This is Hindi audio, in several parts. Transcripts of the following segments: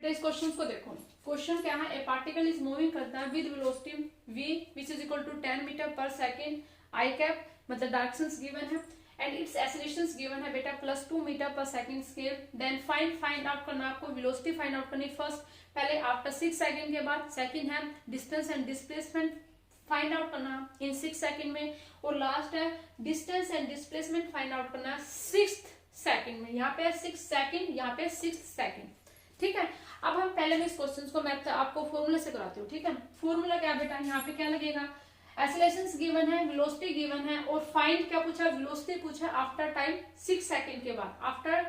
बेटा इस क्वेश्चन को देखो, क्वेश्चन क्या है, ए पार्टिकल इज मूविंग करता है with velocity v which is equal to 10 metre पर सेकेंड आई कैप, मतलब डायरेक्शंस गिवन है एंड इट्स एक्सेलरेशंस गिवन है बेटा +2 मीटर पर second scale. Then find out करना, आपको वेलोसिटी फाइंड आउट करनी फर्स्ट, पहले आफ्टर 6 सेकंड के बाद, सेकंड है distance and displacement find out करना इन 6 सेकंड में, और लास्ट है distance and displacement find out करना 6th सेकंड में। यहाँ पे 6 सेकंड, यहाँ पे 6th सेकंड, ठीक है। अब हम पहले में इस क्वेश्चन को मैं आपको फॉर्मूला से कराती हूँ, ठीक है। फॉर्मूला क्या बेटा, यहाँ पे क्या लगेगा, एक्सेलरेशंस गिवन है, वेलोसिटी गिवन है, और फाइंड क्या पूछा, वेलोसिटी पूछा आफ्टर टाइम 6 सेकंड के बाद, आफ्टर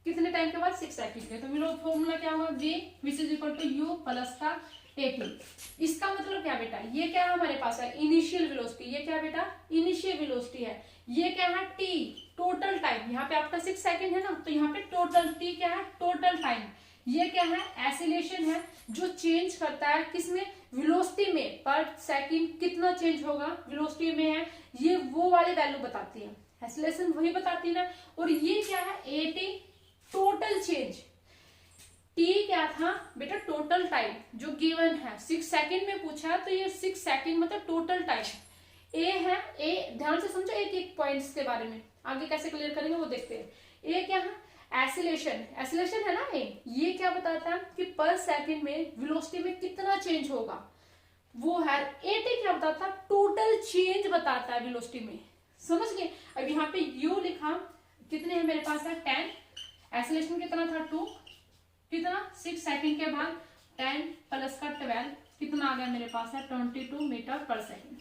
कितने टाइम के बाद, 6 सेकंड के। तो फॉर्मूला क्या होगा, v which is equal to u plus का at। इसका मतलब क्या बेटा, ये क्या है हमारे पास है इनिशियल वेलोसिटी, ये क्या बेटा इनिशियल वेलोसिटी है, ये क्या है t टोटल टाइम, यहाँ पे आफ्टर 6 सेकंड है ना, तो यहाँ पे टोटल t क्या है टोटल टाइम, ये क्या है एक्सीलरेशन है जो चेंज करता है किसमें, वेलोसिटी में, पर सेकंड कितना चेंज होगा वेलोसिटी में है, ये वो वाली वैल्यू बताती है, एक्सीलरेशन वही बताती है ना। और ये क्या है at टोटल चेंज, t क्या था बेटा टोटल टाइम जो गिवन है 6 सेकंड में पूछा, तो ये 6 सेकंड मतलब टोटल टाइम। a है, a ध्यान से समझो एक पॉइंट्स के बारे में, आगे कैसे क्लियर करेंगे वो देखते हैं। a क्या है एक्सीलरेशन, एक्सीलरेशन है ना ये क्या बताता है कि पर सेकंड में वेलोसिटी में कितना चेंज होगा, वो है। at क्या बताता है टोटल चेंज बताता है वेलोसिटी में, समझ गए। अब यहाँ पे u लिखा, कितने है मेरे पास है 10, एक्सीलरेशन कितना था 2, कितना 6 सेकंड के बाद 10 प्लस का 12 कितना आ गया मेरे पास है 22 मीटर पर सेकंड।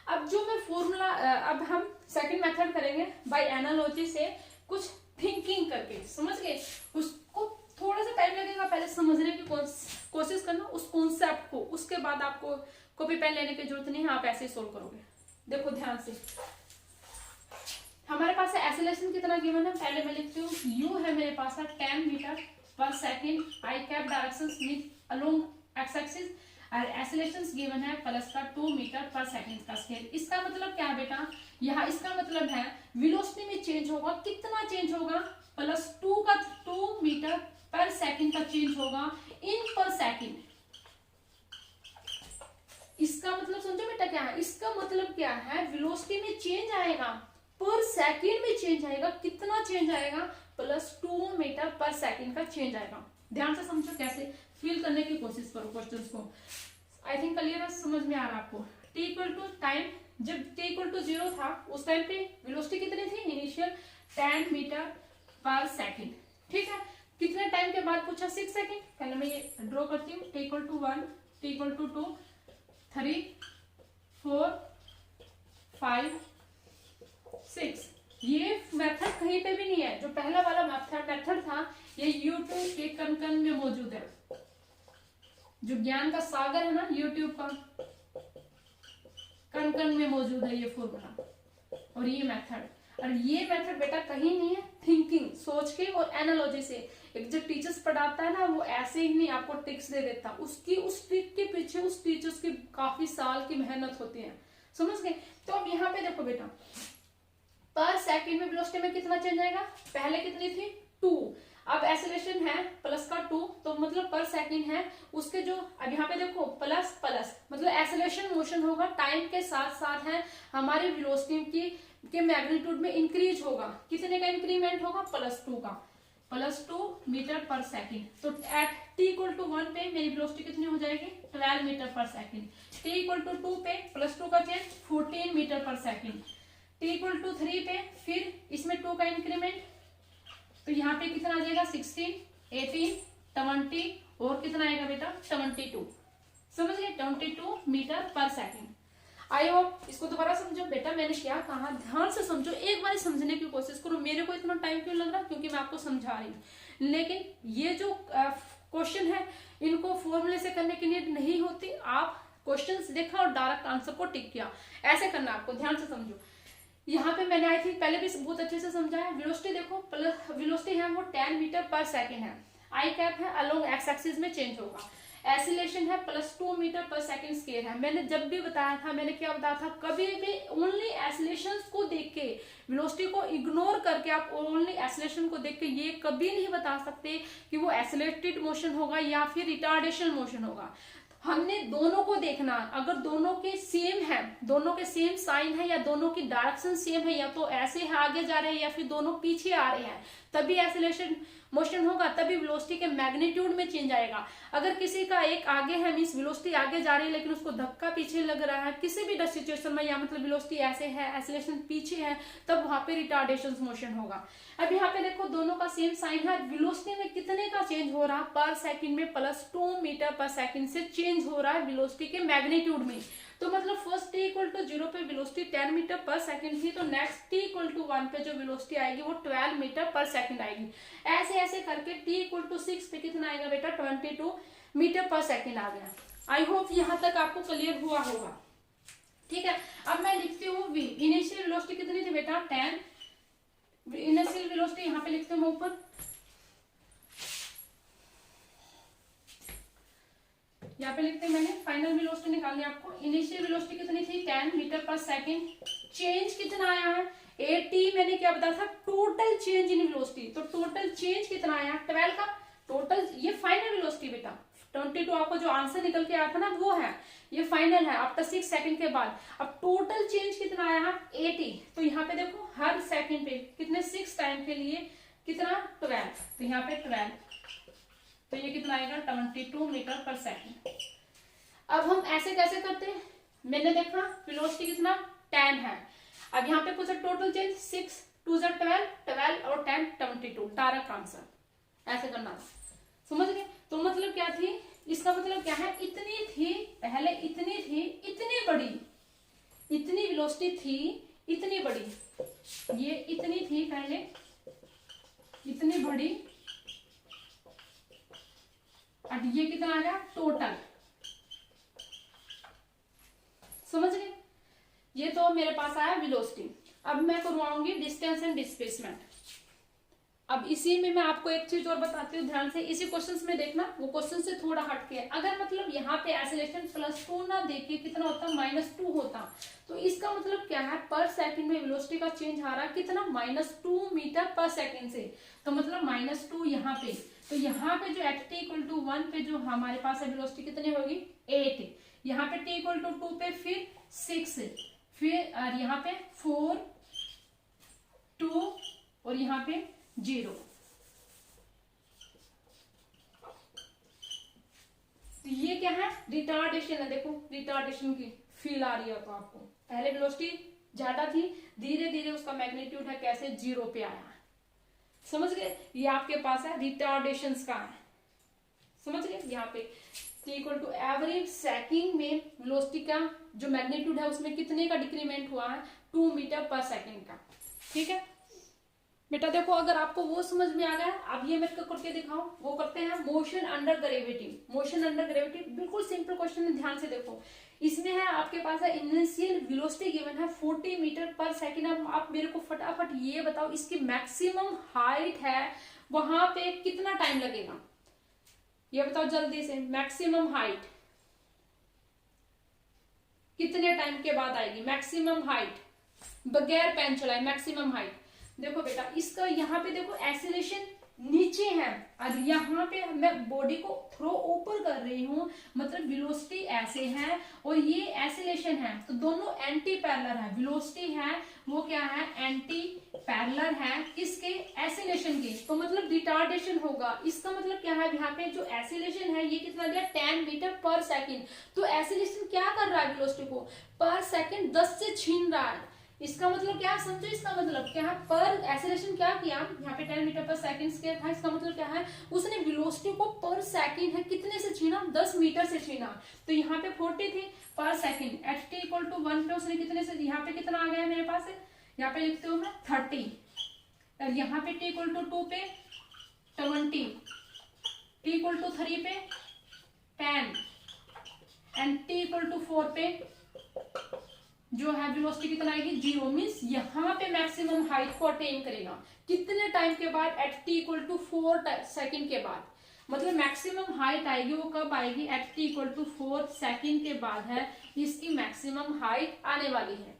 अब जो मैं फॉर्मूला, अब हम सेकंड मेथड करेंगे बाय एनालॉजी से, कुछ थिंकिंग करके, समझ गए। उसको थोड़ा सा टाइम लगेगा, पहले समझने की कोशिश करना उस कॉन्सेप्ट को, उसके बाद आपको कॉपी पेन लेने की जरूरत नहीं है, आप ऐसे ही सोल्व करोगे। देखो ध्यान से, हमारे पास है एक्सेलरेशन कितना गिवन है, पहले मैं लिखती हूँ u है मेरे पास है 10 metre per second, I cap directions mean along X axis, और एक्सेलरेशंस गिवन है प्लस का 2 मीटर पर सेकंड का स्केल। इसका मतलब क्या है बेटा, यहाँ इसका मतलब है वेलोसिटी में चेंज होगा, कितना चेंज होगा, +2 का 2 मीटर पर सेकंड का चेंज होगा इन पर सेकंड। इसका मतलब समझो बेटा क्या है, इसका मतलब क्या है वेलोसिटी में चेंज आएगा, पर सेकंड में चेंज आएगा, कितना चेंज आएगा, +2 मीटर पर सेकंड का चेंज आएगा। ध्यान से समझो, कैसे फील करने की कोशिश करो क्वेश्चंस को। आई थिंक क्लियर समझ में आ रहा है आपको। t इक्वल टू टाइम, जब t इक्वल टू 0 था उस टाइम पे वेलोसिटी कितनी थी इनिशियल 10 मीटर पर सेकंड, ठीक है। कितने टाइम के बाद पूछा 6 सेकंड, पहले मैं ये ड्रॉ करती हूँ, t equal to 1, t equal to 2, 3, 4, 5, 6। ये मेथड कहीं पे भी नहीं है, जो पहला वाला मेथड था ये यूट्यूब के कन में मौजूद है, जो ज्ञान का सागर है ना यूट्यूब का, कन में मौजूद है ये फॉर्मूला और ये मेथड। और ये मेथड बेटा कहीं नहीं है, थिंकिंग सोच के और एनालॉजी से। एक जो टीचर्स पढ़ाता है ना, वो ऐसे ही नहीं आपको ट्रिक्स दे देता, उसकी उस ट्रिक के पीछे उस टीचर्स की काफी साल की मेहनत होती है, समझ गए। तो अब यहाँ पे देखो बेटा, पर सेकंड में वेलोसिटी में कितना चेंज आएगा, पहले कितनी थी 2, अब एक्सेलरेशन है प्लस का 2, तो मतलब पर सेकंड है उसके जो, अब यहाँ पे देखो प्लस प्लस मतलब एक्सेलरेशन मोशन होगा, टाइम के साथ साथ है हमारे वेलोसिटी के मैग्नीट्यूड में इंक्रीज होगा, कितने का इंक्रीमेंट होगा, +2 का, +2 मीटर पर सेकंड। तो एट t इक्वल टू 1 पे मेरी वेलोसिटी कितनी हो जाएगी 12 metre per second, t equal to 2 पे +2 का change 14 metre per second, t equal to 3 पे फिर इसमें 2 का इंक्रीमेंट, तो यहाँ पे कितना आ जाएगा 16, 18, 20 और कितना आएगा बेटा 22, समझ गए 22 metre per second. I hope इसको दोबारा समझो बेटा, मैंने क्या कहा ध्यान से समझो, एक बार समझने की कोशिश करो। मेरे को इतना टाइम क्यों लग रहा, क्योंकि मैं आपको समझा रही हूँ, लेकिन ये जो क्वेश्चन है इनको फॉर्मूले से करने की नीड नहीं होती। आप क्वेश्चन देखा और डायरेक्ट आंसर को टिक किया, ऐसे करना आपको, ध्यान से समझो। यहाँ पे मैंने आई थिंक पहले भी बहुत अच्छे से समझाया, वेलोसिटी देखो, वेलोसिटी है वो 10 मीटर पर सेकंड है, आई कैप है अलोंग एक्स एक्सिस में चेंज होगा। एसिलेशन है +2 मीटर पर सेकंड स्क्वायर है। मैंने जब भी बताया था, मैंने क्या बताया था, कभी भी ओनली एसिलेशंस को देख के, वेलोसिटी को इग्नोर करके आप ओनली एसिलेशन को देख के ये कभी नहीं बता सकते कि वो एसिलेटेड मोशन होगा या फिर रिटार्डेशन मोशन होगा। हमने दोनों को देखना, अगर दोनों के सेम है, दोनों के सेम साइन है या दोनों की डायरेक्शन सेम है, या तो ऐसे है आगे जा रहे हैं या फिर दोनों पीछे आ रहे हैं, तभी एसिलेशन मोशन होगा, तभी वेलोसिटी के मैग्नीट्यूड में चेंज आएगा। अगर किसी का एक आगे है मींस वेलोसिटी आगे जा रही है लेकिन उसको धक्का पीछे लग रहा है किसी भी सिचुएशन में, या मतलब वेलोसिटी ऐसे है एसिलेशन पीछे है, तब वहां पे रिटार्डेशन मोशन होगा। अब यहाँ पे देखो दोनों का सेम साइन है, वेलोसिटी में कितने का चेंज हो रहा है पर सेकंड में, +2 मीटर पर सेकंड से चेंज हो रहा है वेलोसिटी के मैग्नीट्यूड में। तो मतलब फर्स्ट t = 0 पे वेलोसिटी 10 मीटर पर सेकंड थी, तो नेक्स्ट t = 1 पे जो वेलोसिटी आएगी वो 12 मीटर पर सेकंड आएगी। ऐसे ऐसे करके t = 6 पे कितना आएगा बेटा, 22 मीटर पर सेकंड आ गया। आई होप यहाँ तक आपको क्लियर हुआ होगा। ठीक है, अब मैं लिखती हूँ v। इनिशियल वेलोसिटी कितनी थी बेटा, 10। इनिशियल वेलोसिटी यहाँ पे लिखते हैं ऊपर, यहाँ पे लिखते हैं मैंने, फाइनल वेलोसिटी निकालनी है आपको। इनिशियल वेलोसिटी कितनी थी, 10 मीटर पर सेकंड। चेंज कितना आया है, 80। मैंने क्या बताया था, टोटल चेंज इन वेलोसिटी, तो टोटल चेंज कितना आया, 12 का टोटल। ये फाइनल वेलोसिटी बेटा, 22 आपको जो आंसर निकल के आया था ना वो है, ये फाइनल है आफ्टर 6 सेकंड के बाद। अब टोटल चेंज कितना आया, 80। तो यहाँ पे देखो हर सेकंड पे कितने, 6 टाइम के लिए कितना, 12, तो यहाँ पे 12, तो ये कितना आएगा, 22 मीटर पर सेकंड। अब हम ऐसे कैसे करते हैं, मैंने देखा वेलोसिटी कितना, 10 है। अब यहाँ पे पूछा टोटल चेंज, 6 2 12, 12 और 10 22, डायरेक्ट आंसर। ऐसे करना था, समझ गए। तो मतलब क्या थी, इसका मतलब क्या है, इतनी थी पहले, इतनी थी, इतनी बड़ी, इतनी वेलोसिटी थी, इतनी बड़ी, ये इतनी थी पहले, इतनी बड़ी, अब ये कितना आ गया टोटल, समझ गए। ये तो मेरे पास आया वेलोसिटी। अब मैं करवाऊंगी डिस्टेंस एंड डिस्प्लेसमेंट। अब इसी में मैं आपको एक चीज और बताती हूँ, ध्यान से इसी क्वेश्चंस में देखना, वो क्वेश्चन से थोड़ा हटके है। अगर मतलब यहाँ पे एक्सेलरेशन +2 ना देके कितना होता, -2 होता, तो इसका मतलब क्या है, पर सेकंड में वेलोसिटी का चेंज आ रहा है कितना, -2 मीटर पर सेकंड से। तो मतलब -2 यहाँ पे, तो यहाँ पे जो t = 1 पे जो हमारे पास है वेलोसिटी कितनी होगी, 8। यहाँ पे t = 2 पे फिर 6, फिर और यहाँ पे 4 2 और यहाँ पे 0। तो ये क्या है, रिटार्डेशन है। देखो रिटार्डेशन की फील आ रही है तो आपको, पहले वेलोसिटी ज्यादा थी, धीरे धीरे उसका मैग्नीट्यूड है कैसे 0 पे आया, समझ गए। ये आपके पास है रिटार्डेशन का है, समझ गए। यहाँ पे t = एवरेज सेकंड में वेलोसिटी का जो मैग्नीट्यूड है उसमें कितने का डिक्रीमेंट हुआ है, 2 मीटर पर सेकंड का। ठीक है बेटा, देखो अगर आपको वो समझ में आ गया, अब ये मैं करके दिखाऊं, वो करते हैं motion under gravity. Motion under gravity बिल्कुल सिंपल क्वेश्चन है, ध्यान से देखो। इसमें है आपके पास है इनिशियल वेलोसिटी गिवन है 40 मीटर पर सेकंड। अब आप मेरे को फटाफट ये बताओ, इसकी मैक्सिमम हाइट है वहां पे कितना टाइम लगेगा, ये बताओ जल्दी से। मैक्सिमम हाइट कितने टाइम के बाद आएगी, मैक्सिमम हाइट बगैर पेन चलाए, मैक्सिमम हाइट। देखो बेटा, इसका यहाँ पे देखो एक्सेलरेशन नीचे है और यहाँ पे मैं बॉडी को थ्रो ऊपर कर रही हूँ, मतलब वेलोसिटी ऐसे है और ये एक्सेलरेशन है, तो दोनों एंटी पैरेलल है। वेलोसिटी है वो क्या है, एंटी पैरेलल है किसके, एक्सेलरेशन की, तो मतलब रिटार्डेशन होगा। इसका मतलब क्या है, यहाँ पे जो एक्सेलरेशन है ये कितना दिया, 10 मीटर पर सेकंड। तो एक्सेलरेशन क्या कर रहा है, वेलोसिटी को पर सेकंड 10 से छीन रहा है। इसका मतलब क्या समझो, इसका मतलब क्या है, पर एक्सेलरेशन क्या किया, यहाँ पे 10 मीटर पर सेकंड स्क्वायर था, इसका मतलब क्या है, उसने वेलोसिटी को पर सेकंड है कितने से छीना, 10 मीटर से छीना। तो यहाँ पे 40 थी पर सेकंड, एट t = 1 पे उसने कितने से, यहाँ पे कितना आ गया मेरे पास, यहाँ पे लिखते हो मैं 30, और यहाँ पे t = 2 पे 20, t = 3 पे 10 एंड t = 4 पे जो है वेलोसिटी कितना आएगी, 0। मींस यहाँ पे मैक्सिमम हाइट को अटेन करेगा कितने टाइम के बाद, एट t = 4 सेकंड के बाद। मतलब मैक्सिमम हाइट आएगी वो कब आएगी, at t equal to 4 second के बाद है इसकी मैक्सिमम हाइट आने वाली है।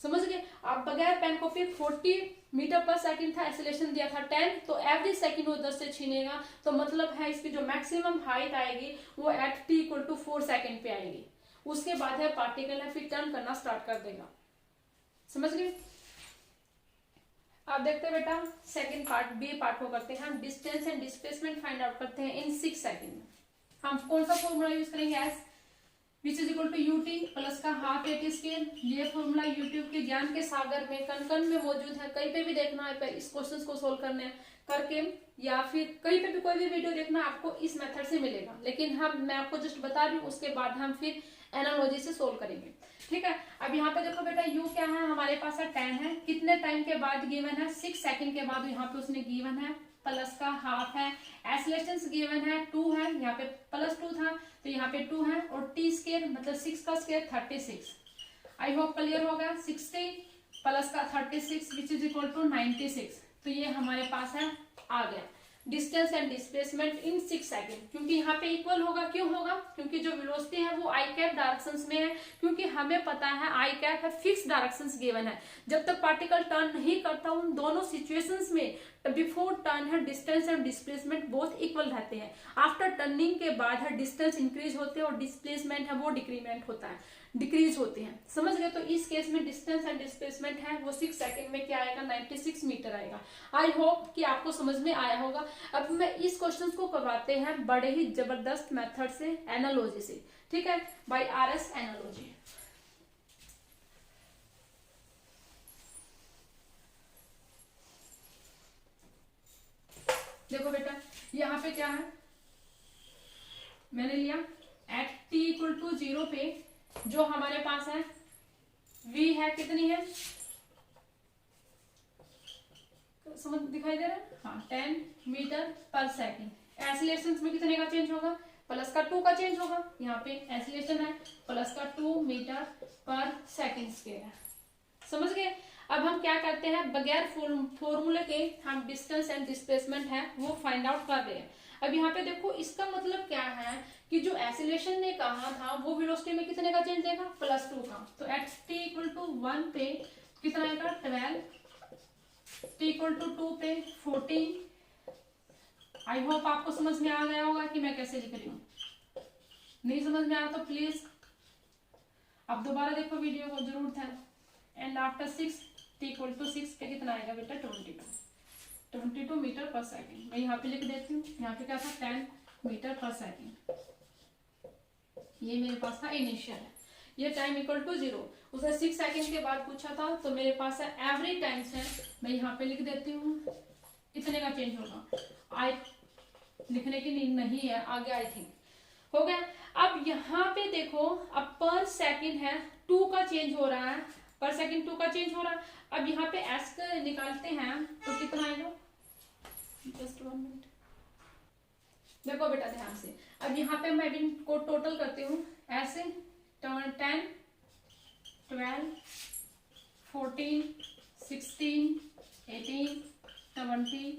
समझ गए। आप बगैर pen copy 40 metre per second था, एक्सेलरेशन दिया था 10, तो एवरी सेकंड वो 10 से छीनेगा, तो मतलब है इसकी जो मैक्सिमम हाइट आएगी वो at t equal to 4 second पे आएगी। उसके बाद है पार्टिकल है फिर टर्न करना स्टार्ट कर देगा। समझ गए। अब देखते हैं बेटा सेकंड पार्ट, बी पार्ट को करते हैं हम। Distance and displacement find out करते हैं इन 6 सेकंड में। हम कौन सा फॉर्मूला यूज करेंगे, S which is equal to u t plus का हाफ एटी स्केल। ये फॉर्मूला यूट्यूब के ज्ञान के सागर में कण कण में मौजूद है, कहीं पे भी देखना है इस क्वेश्चन को सोल्व करने करके, या फिर कहीं पे भी कोई भी वीडियो देखना आपको इस मेथड से मिलेगा। लेकिन मैं आपको जस्ट बता रही हूँ, उसके बाद हम फिर एनालॉजी से सोल्व करेंगे। ठीक है। अब यहाँ पे देखो बेटा u क्या है, हमारे पास है 10 है, कितने टाइम के बाद गिवन है, 6 सेकंड के बाद यहाँ पे उसने गिवन है, प्लस का हाफ है, एक्सेलरेशन गिवन है 2 है, यहाँ पे प्लस 2 था तो यहाँ पे 2 है, और टी स्केयर मतलब 6 का स्केयर 36। आई होप क्लियर होगा। 60 प्लस का 36 विच इज इक्वल टू 96। तो ये हमारे पास है आ गया distance and displacement in 6 second. क्योंकि यहाँ पे इक्वल होगा, क्यों होगा, क्योंकि जो वेलोसिटी है वो आई कैप डायरेक्शंस में है, क्योंकि हमें पता है आई कैप है फिक्स डायरेक्शंस गिवन है। जब तक पार्टिकल टर्न नहीं करता उन दोनों सिचुएशंस में बिफोर टर्न है distance and displacement both equal रहते हैं। आफ्टर टर्निंग के बाद है डिस्टेंस इंक्रीज होते हैं और डिस्प्लेसमेंट है वो डिक्रीमेंट होता है, डिक्रीज होते हैं। समझ गए। तो इस केस में डिस्टेंस एंड डिस्प्लेसमेंट है वो 6 सेकंड में क्या आएगा, 96 मीटर आएगा। आई होप कि आपको समझ में आया होगा। अब मैं इस क्वेश्चन को करवाते हैं बड़े ही जबरदस्त मेथड से, एनालॉजी से। ठीक है, बाय RS एनालॉजी। देखो बेटा यहाँ पे क्या है, मैंने लिया एट t इक्वल टू 0 पे जो हमारे पास है v है, कितनी है, समझ दिखाई दे रहा है, हाँ 10 मीटर पर सेकेंड। एक्सीलरेशन में कितने का चेंज होगा, प्लस का 2 का चेंज होगा। यहाँ पे एक्सीलरेशन है प्लस का 2 मीटर पर सेकेंड स्क्वायर है। समझ गए। अब हम क्या करते हैं, बगैर फॉर्मूले के हम डिस्टेंस एंड डिस्प्लेसमेंट है वो फाइंड आउट कर रहे हैं। अब यहाँ पे देखो इसका मतलब क्या है कि जो एक्सीलरेशन ने कहा था वो वेलोसिटी में कितने का चेंज देगा, प्लस 2 का। तो एट t इक्वल टू 1 पे कितना आएगा 12, t इक्वल टू 2 पे 14। आई होप आपको समझ में आ गया होगा कि मैं कैसे लिख रही हूँ। नहीं समझ में आया तो प्लीज अब दोबारा देखो वीडियो को, जरूरत है। And after 6 t equal to 6 पे कितना आएगा बेटा 22 मीटर पर सेकेंड। मैं यहाँ पे लिख देती हूँ, यहाँ पे क्या था 10 मीटर पर सेकेंड। ये मेरे पास था इनिशियल है, ये टाइम इक्वल टू 0। उसने 6 सेकेंड के बाद पूछा था तो मेरे पास है एवरी टाइम्स है, मैं यहाँ पे लिख देती हूँ इतने का चेंज होगा। आई लिखने की नीड नहीं है आगे, आई थिंक हो गया। अब यहाँ पे देखो अब पर सेकेंड है 2 का चेंज हो रहा है, पर सेकेंड 2 का चेंज हो रहा है। अब यहाँ पे एस निकालते हैं तो कितना आएगा, जस्ट 1 मिनट देखो बेटा ध्यान से। अब यहाँ पे मैं को टोटल करती हूँ ऐसे 10 12 14 16 18 20।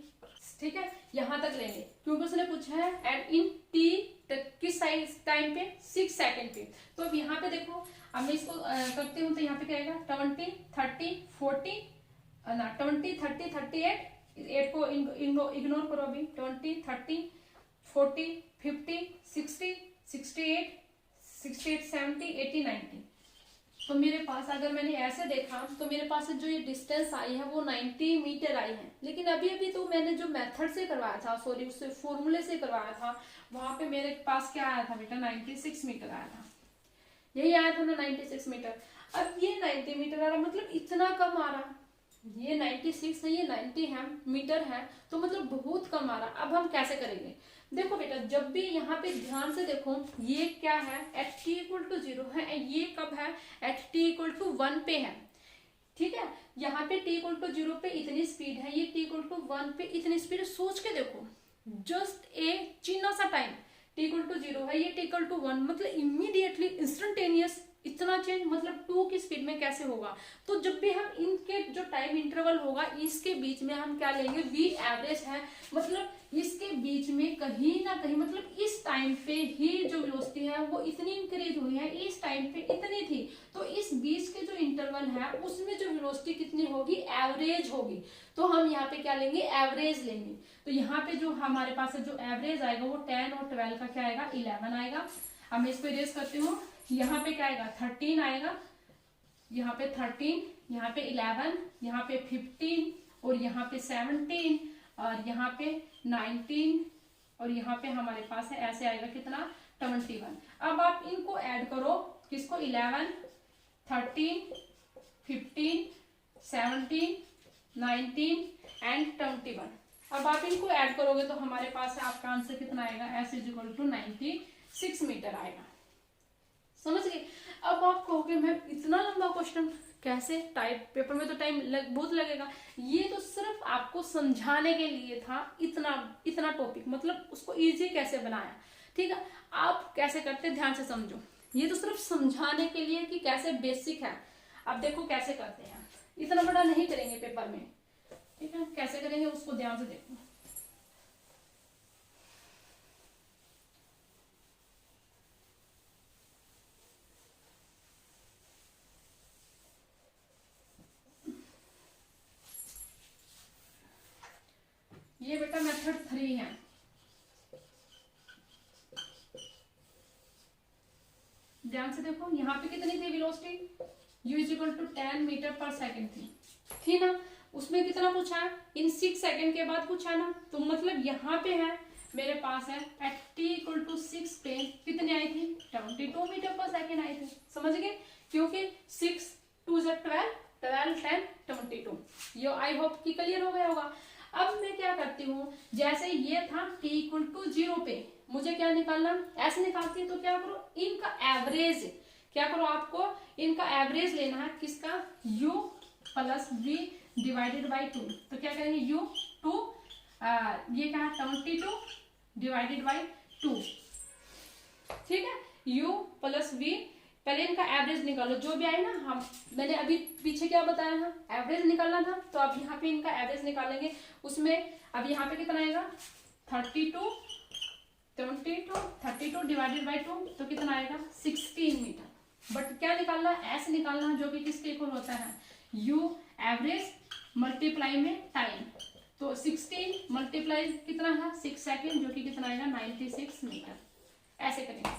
ठीक है, यहाँ तक लेंगे क्योंकि उसने पूछा है एट इन टी किस टाइम पे 6 सेकेंड पे। तो अब यहाँ पे देखो अब मैं इसको करती हूँ तो यहाँ पे क्या आएगा 20 30 40 ना 20 30 38 8 को इग्नोर करो अभी, 20 30 40 50 60 68 68 70 80 90। तो मेरे पास अगर मैंने ऐसे देखा तो मेरे पास जो ये डिस्टेंस आई है वो 90 मीटर आई है। लेकिन अभी अभी तो मैंने जो मेथड से करवाया था, सॉरी उससे फॉर्मूले से करवाया था, वहां पे मेरे पास क्या आया था बेटा 96 मीटर आया था। यही आया था ना 96 मीटर। अब ये 90 मीटर आ रहा, मतलब इतना कम आ रहा। ये 96 है, ये 90 है मीटर है, तो मतलब बहुत कम आ रहा। अब हम कैसे करेंगे, देखो बेटा जब भी यहाँ पे ध्यान से देखो, ये क्या है एट t इक्वल टू 0 है, ये कब है एट t इक्वल टू 1 पे है। ठीक है, यहाँ पे t इक्वल टू 0 पे इतनी स्पीड है, ये t इक्वल टू 1 पे इतनी स्पीड। सोच के देखो, जस्ट ए चिन्ह सा टाइम t इक्वल टू 0 है, ये t इक्वल टू 1, मतलब इमीडिएटली इंस्टेंटेनियस इतना चेंज, मतलब 2 की स्पीड में कैसे होगा। तो जब भी हम इनके जो टाइम इंटरवल होगा इसके बीच में हम क्या लेंगे, वी एवरेज है, मतलब इसके बीच में कहीं ना कहीं, मतलब इस टाइम पे ही जो वेलोसिटी है वो इतनी इंक्रीज हुई है, इस टाइम पे इतनी थी, तो इस बीच के जो इंटरवल है उसमें जो वेलोसिटी कितनी होगी, एवरेज होगी। तो हम यहाँ पे क्या लेंगे, एवरेज लेंगे। तो यहाँ पे जो हमारे पास है जो एवरेज आएगा वो 10 और 12 का क्या आएगा, 11 आएगा। अब मैं इसको इरेज करती हूँ, यहाँ पे क्या आएगा 13 आएगा, यहाँ पे 13, यहाँ पे 11, यहाँ पे 15 और यहाँ पे 17 और यहाँ पे 19 और यहाँ पे हमारे पास है ऐसे आएगा कितना, 21। अब आप इनको ऐड करो, किसको, 11, 13, 15, 17, 19 एंड 21। अब आप इनको ऐड करोगे तो हमारे पास है आपका आंसर कितना आएगा, S is equal to 96 metre आएगा। समझ गए। अब आप कहोगे मैम इतना लंबा क्वेश्चन कैसे, टाइप पेपर में तो टाइम बहुत लगेगा। ये तो सिर्फ आपको समझाने के लिए था, इतना टॉपिक, मतलब उसको इजी कैसे बनाया, ठीक है। आप कैसे करते ध्यान से समझो, ये तो सिर्फ समझाने के लिए कि कैसे बेसिक है। अब देखो कैसे करते हैं, इतना बड़ा नहीं करेंगे पेपर में, ठीक है, कैसे करेंगे उसको ध्यान से देखो। ये बेटा मेथड 3 है। ध्यान से देखो, यहाँ पे कितनी थी velocity, u is equal to 10 metre पर सेकेंड थी ना। उसमें कितना पूछा है, इन 6 सेकेंड के बाद पूछा है ना। तो मतलब यहाँ पे है मेरे पास है एट t इक्वल टू 6 पे कितनी आई थी, 22 मीटर पर सेकेंड आई थी। समझ गए, क्योंकि 6 2 12, 12 10 22। ये आई होप कि क्लियर हो गया होगा। अब मैं क्या करती हूँ, जैसे ये था t इक्वल टू 0 पे मुझे क्या निकालना, ऐसे निकालती है तो क्या करो, इनका एवरेज, क्या करो आपको इनका एवरेज लेना है, किसका, u plus v divided by 2। तो क्या करेंगे u 2, ये क्या है 22 डिवाइडेड बाई 2, ठीक है, u प्लस v। पहले इनका एवरेज निकालो, जो भी आए ना, हम मैंने अभी पीछे क्या बताया था, एवरेज निकालना था, तो अब यहाँ पे इनका एवरेज निकालेंगे। उसमें अब यहाँ पे कितना आएगा 32 डिवाइडेड बाई 2, तो कितना आएगा 16 मीटर। बट क्या निकालना है, ऐसे निकालना है जो कि किसके इक्वल होता है, u एवरेज मल्टीप्लाई में टाइम। तो 16 मल्टीप्लाई कितना है 6 सेकेंड, जो कि कितना आएगा 96 मीटर। ऐसे करेंगे,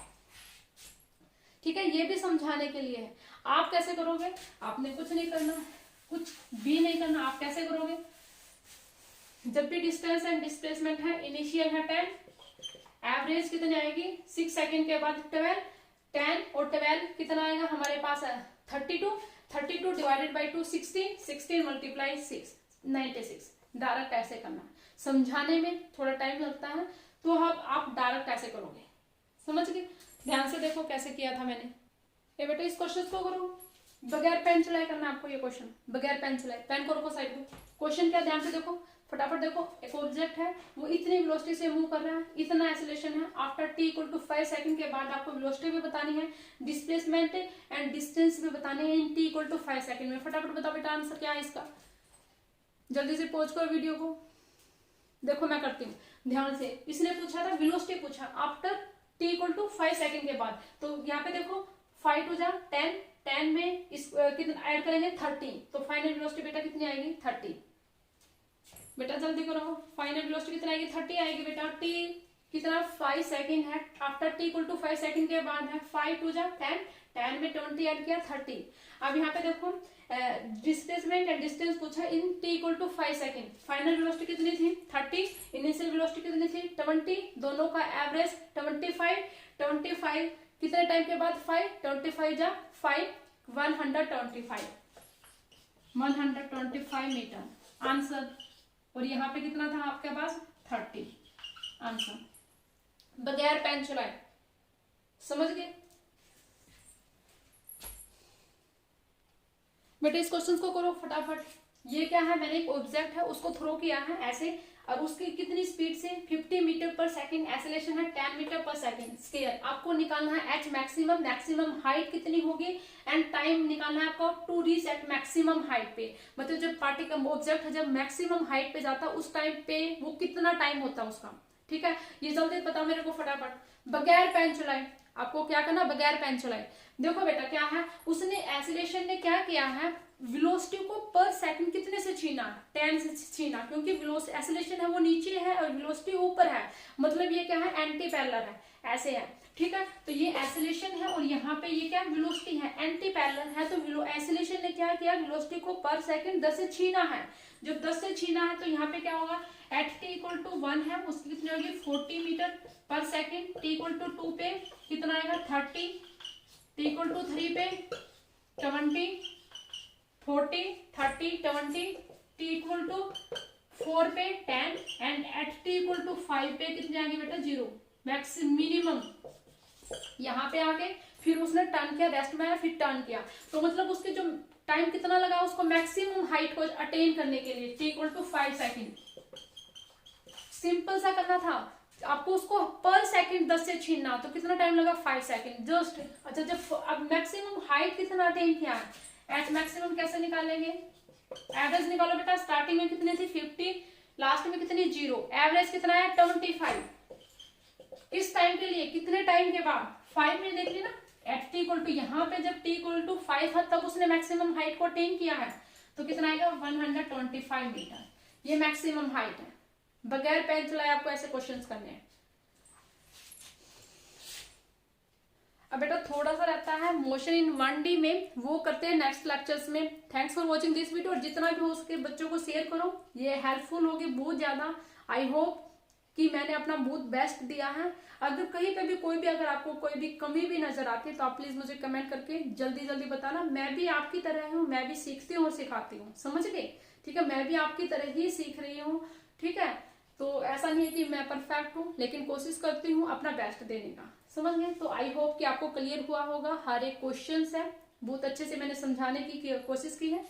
ठीक है। ये भी समझाने के लिए है। आप कैसे करोगे, आपने कुछ नहीं करना, कुछ भी नहीं करना। आप कैसे करोगे, जब भी डिस्टेंस एंड डिस्प्लेसमेंट है, इनिशियल है 10, एवरेज कितनी आएगी 6 सेकेंड के बाद 12, 10 और 12 कितना आएगा हमारे पास है 32 डिवाइडेड बाई 2 16 मल्टीप्लाई 6 96। डायरेक्ट ऐसे करना, समझाने में थोड़ा टाइम लगता है, तो अब आप डायरेक्ट ऐसे करोगे। समझ गए, ध्यान से देखो कैसे किया था मैंने। ये बेटा इस क्वेश्चन को करो, बगैर पेन चलाए करना आपको ये क्वेश्चन, बगैर पेन चलाए। पेन को रखो साइड में। क्वेश्चन क्या, ध्यान से देखो, फटाफट देखो। एक ऑब्जेक्ट है, वो इतनी वेलोसिटी से मूव कर रहा है, इतना एक्सेलरेशन है। After t equal to 5 second के बाद आपको वेलोसिटी भी बतानी है, डिस्प्लेसमेंट एंड डिस्टेंस भी बताने हैं इन t इक्वल टू 5 सेकंड में। फटाफट बताओ बेटा आंसर क्या है इसका। जल्दी से पहुंच करो वीडियो को। देखो मैं करती हूँ ध्यान से। इसने पूछा था वेलोसिटी पूछा after t equal to 5 second के बाद। तो यहाँ पे देखो 5 टू 10, 10 में इस कितना ऐड करेंगे 30, तो फाइनल वेलोसिटी बेटा कितनी आएगी 30। बेटा जल्दी करो, फाइनल वेलोसिटी कितनी आएगी 30 आएगी बेटा। t कितना 5 सेकंड है, after t equal to 5 second के बाद है 5 टू 10, 10 में 20 ऐड किया 30। अब यहाँ पे देखो डिस्प्लेसमेंट एंड डिस्टेंस पूछा in t equal to 5 second. Final velocity कितनी थी 30, इनिशियल वेलोसिटी कितनी थी 20, दोनों का एवरेज 25 कितने टाइम के बाद 5, 25 जा 5, 125 मीटर आंसर। और यहाँ पे कितना था आपके पास 30 आंसर, बगैर पेन चलाए। समझ गए बेटे, इस क्वेश्चन को करो फटाफट। ये क्या है, मैंने एक ऑब्जेक्ट है उसको थ्रो किया है ऐसे, और उसकी कितनी स्पीड से 50 मीटर पर सेकंड, एक्सेलरेशन है 10 मीटर पर सेकंड स्क्वायर। आपको निकालना है एच मैक्सिमम, मैक्सिमम हाइट कितनी होगी एंड टाइम निकालना है आपको to reach at maximum height पे। मतलब जब पार्टिकल ऑब्जेक्ट जब मैक्सिमम हाइट पे जाता है उस टाइम पे वो कितना टाइम होता है उसका। ठीक है, ये जल्दी बताओ मेरे को फटाफट, बगैर पेन चलाए। आपको क्या करना, बगैर पेन चलाए। देखो बेटा क्या है, उसने एक्सीलरेशन ने क्या किया है, वेलोसिटी को पर सेकंड कितने से छीना, 10 से छीना, क्योंकि एक्सीलरेशन है वो नीचे है और वेलोसिटी ऊपर है, मतलब ये क्या है एंटी पैरेलल है, ऐसे है। ठीक है, तो ये एक्सीलरेशन है और यहाँ पे ये क्या वेलोसिटी है, एंटी पैरेलल है। तो एक्सीलरेशन ने क्या किया, वेलोसिटी को पर सेकंड 10 से छीना है। जब 10 से छीना है तो यहाँ पे क्या होगा, एट टी इक्वल टू 1 है, उसकी कितनी होगी 40 metre per second. T equal to 2 पे कितना आएगा 30, टी इक्वल टू 3 पे 20, 40, 30, 20, टी इक्वल टू 4 पे 10 and at t equal to 5 पे कितने आएंगे बेटा 0, मैक्स मिनिमम। यहाँ पे आके फिर उसने टर्न किया, रेस्ट में आया फिर टर्न किया, तो मतलब उसके जो टाइम कितना लगा उसको मैक्सिमम हाइट को अटेन करने के लिए, t equal to 5 second. Simple सा करना था आपको, उसको पर सेकंड 10 से छीनना, तो कितना टाइम लगा 5 सेकंड जस्ट। अच्छा, जब अब मैक्सिमम हाइट कितना अटेन किया है, एच मैक्सिमम कैसे निकालेंगे, एवरेज निकालो बेटा। स्टार्टिंग में कितनी थी 50, लास्ट में कितनी 0, एवरेज कितना है 25। इस टाइम के लिए कितने टाइम के बाद 5 में देख ली ना, एट टी इक्वल टू यहाँ पे जब टी इक्वल टू 5 है तब उसने मैक्सिमम हाइट को अटेन किया है, तो कितना आएगा 125 मीटर, ये मैक्सिमम हाइट है। बगैर पेन चलाए आपको ऐसे क्वेश्चंस करने हैं। अब बेटा थोड़ा सा रहता है मोशन इन 1D में, वो करते हैं नेक्स्ट लेक्चर्स में। Thanks for watching this video, और जितना भी हो सके बच्चों को शेयर करो, ये हेल्पफुल होगी बहुत ज्यादा। आई होप कि मैंने अपना बहुत बेस्ट दिया है। अगर कहीं पे भी कोई भी अगर आपको कोई भी कमी भी नजर आती है तो आप प्लीज मुझे कमेंट करके जल्दी जल्दी बताना। मैं भी आपकी तरह हूँ, मैं भी सीखती हूँ और सिखाती हूँ, समझ गए। ठीक है, मैं भी आपकी तरह ही सीख रही हूँ। ठीक है, तो ऐसा नहीं है कि मैं परफेक्ट हूँ, लेकिन कोशिश करती हूँ अपना बेस्ट देने का, समझ गए। तो आई होप कि आपको क्लियर हुआ होगा, हर एक क्वेश्चन है बहुत अच्छे से मैंने समझाने की कोशिश की है।